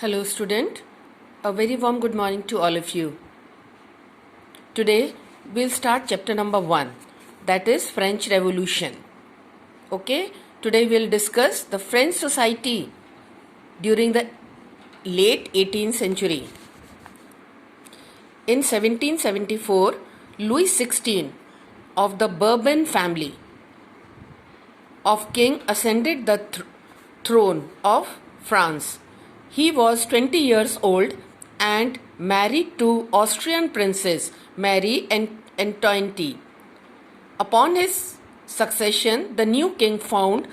Hello student, a very warm good morning to all of you. Today we'll start chapter number 1, that is French Revolution. Okay, today we'll discuss the French society during the late 18th century. In 1774, Louis XVI of the Bourbon family of king ascended the throne of France. He was 20 years old and married to Austrian Princess Marie Antoinette. Upon his succession, the new king found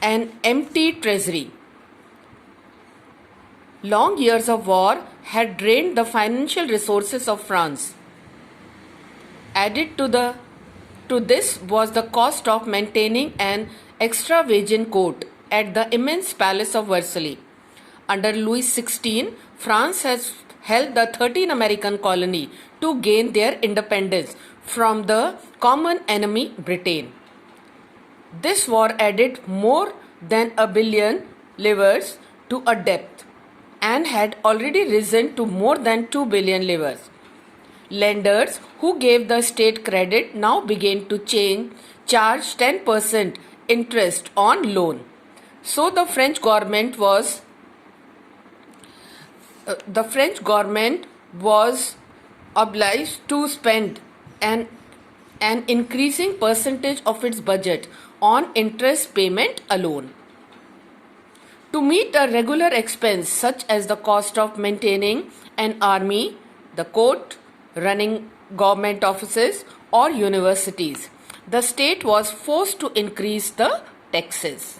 an empty treasury. Long years of war had drained the financial resources of France. Added to this was the cost of maintaining an extravagant court at the immense palace of Versailles. Under Louis XVI, France has helped the 13 American colonies to gain their independence from the common enemy Britain. This war added more than $1 billion livres to a debt and had already risen to more than 2 billion livres. Lenders who gave the state credit now began to charge 10% interest on loan. So the French government was obliged to spend an increasing percentage of its budget on interest payment alone. To meet a regular expense such as the cost of maintaining an army, the court, running government offices or universities, the state was forced to increase the taxes.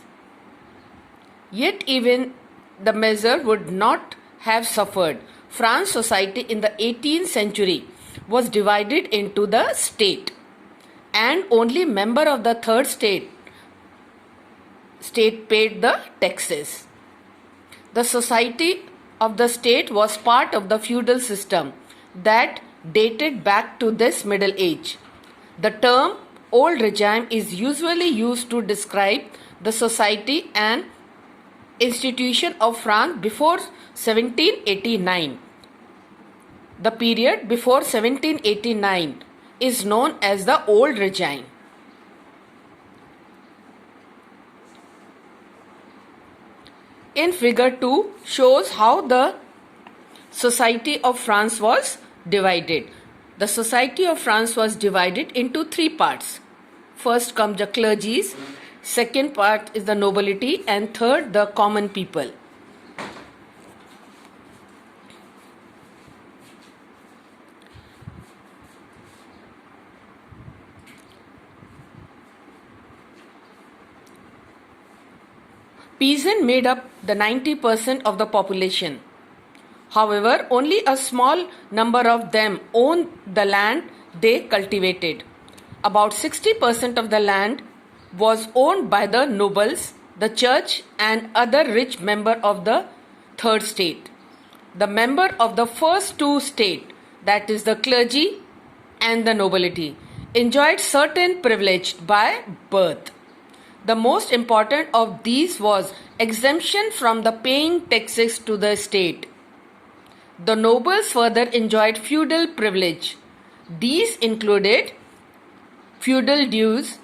Yet even the measure would not have suffered. France society in the 18th century was divided into the state, and only member of the third state paid the taxes. The society of the state was part of the feudal system that dated back to this Middle Age. The term old regime is usually used to describe the society and institution of France before 1789. The period before 1789 is known as the Old Regime. In figure 2 shows how the society of France was divided. The society of France was divided into 3 parts. First comes the clergies, second part is the nobility, and third the common people. Peasants made up the 90% of the population. However, only a small number of them owned the land they cultivated. About 60% of the land was owned by the nobles, the church, and other rich members of the third state. The member of the first 2 states, that is the clergy and the nobility, enjoyed certain privilege by birth. The most important of these was exemption from the paying taxes to the state. The nobles further enjoyed feudal privilege. These included feudal dues,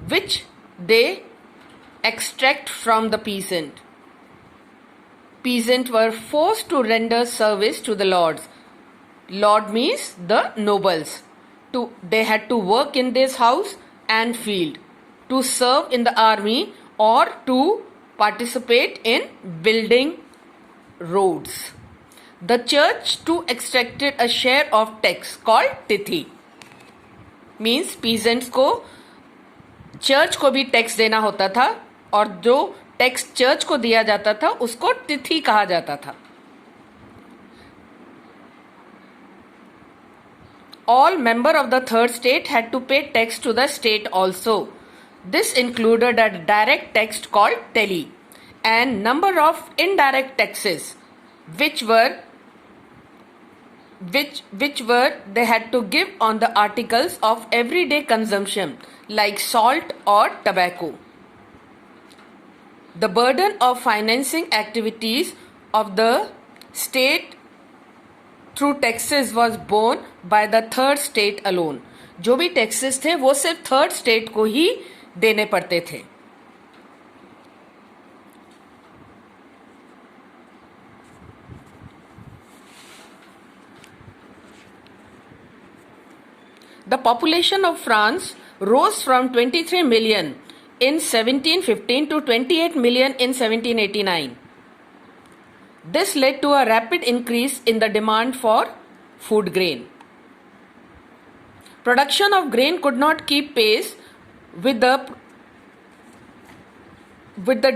which they extract from the peasant. Peasants were forced to render service to the lords. Lord means the nobles. They had to work in this house and field, to serve in the army, or to participate in building roads. The church too extracted a share of tax called तिथि. Means peasants को church को भी tax देना होता था, और जो tax church को दिया जाता था उसको तिथि कहा जाता था. All members of the third state had to pay tax to the state also. This included a direct tax called tele and number of indirect taxes which they had to give on the articles of everyday consumption like salt or tobacco. The burden of financing activities of the state through taxes was borne by the third state alone. जो भी taxes थे वो सिर्फ third state को ही देने पड़ते थे. The population of France rose from 23 million in 1715 to 28 million in 1789. This led to a rapid increase in the demand for food grain. Production of grain could not keep pace with the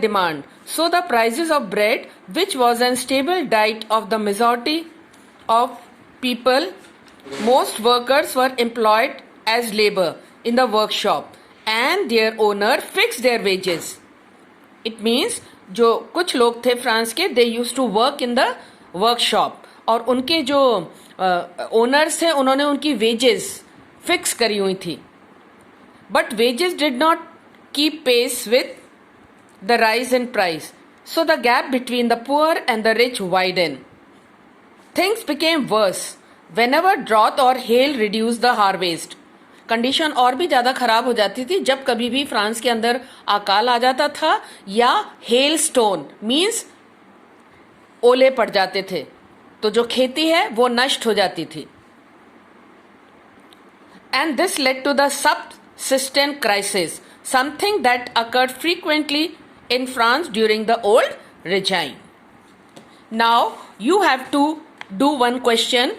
demand. So the prices of bread, which was a staple diet of the majority of people, most workers were employed as labor in the workshop and their owner fixed their wages. It means जो कुछ लोग थे France के, they used to work in the workshop और उनके जो owners थे उन्होंने उनकी वेजेस फिक्स करी हुई थी. But wages did not keep pace with the rise in price, so the gap between the poor and the rich widen. Things became worse whenever drought or hail reduced the harvest. Condition और भी ज़्यादा खराब हो जाती थी जब कभी भी फ्रांस के अंदर अकाल आ जाता था या हेल स्टोन मीन्स ओले पड़ जाते थे, तो जो खेती है वो नष्ट हो जाती थी. And this led to the subsistence crisis, something that occurred frequently in France during the old regime. Now you have to do one question.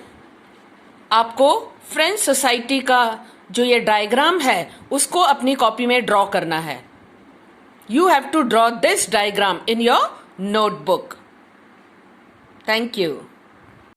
आपको फ्रेंच सोसाइटी का जो ये डायग्राम है उसको अपनी कॉपी में ड्रॉ करना है. You have to draw this diagram in your notebook. Thank you.